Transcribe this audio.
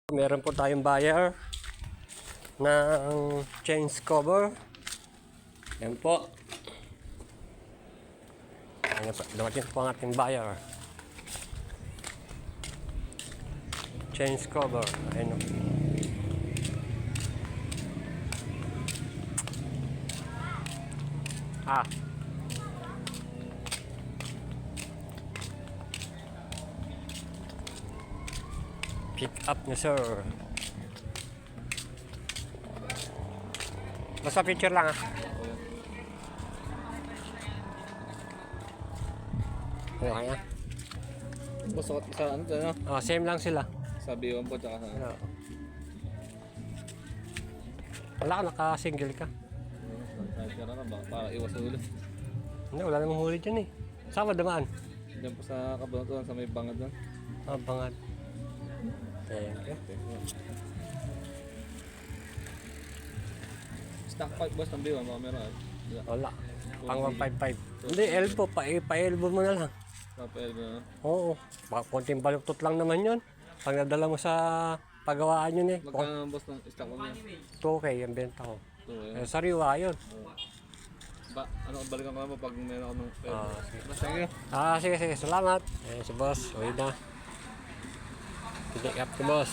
Meron po tayong buyer ng change cover. Yan po. Dumating po ang ating buyer. Change cover. Ayun o. Pick up nyo, sir. Basta picture lang, ah. Okay na. Basta sa ano to, no? Oh, same lang sila. Sa B1 po, tsaka sa... Ano? Wala ka, naka-single ka. Kahit ka na para iwas sa ulit. Hindi, wala namang huli dyan eh. Saan ba dumaan? Diyan po sa kabunutan, sa may bangad doon. Ah, bangad. Thank you. Stock pipe boss ng B1, mga meron. Wala. Pang 155. Hindi, elbow. Pa-elbow mo na lang. Kapel na. Oo. Konting baluktot lang naman yun. Pag nadala mo sa pagawaan yun eh. Magkano boss ng stock mo niya? 2K ang benta ko. Ito Eh, eh. sariwa yun. Balikan ko naman pag meron ako ng pera. Sige. Boss, thank you. Sige. Salamat. Eh, si boss. Uwi na. Pick up si boss.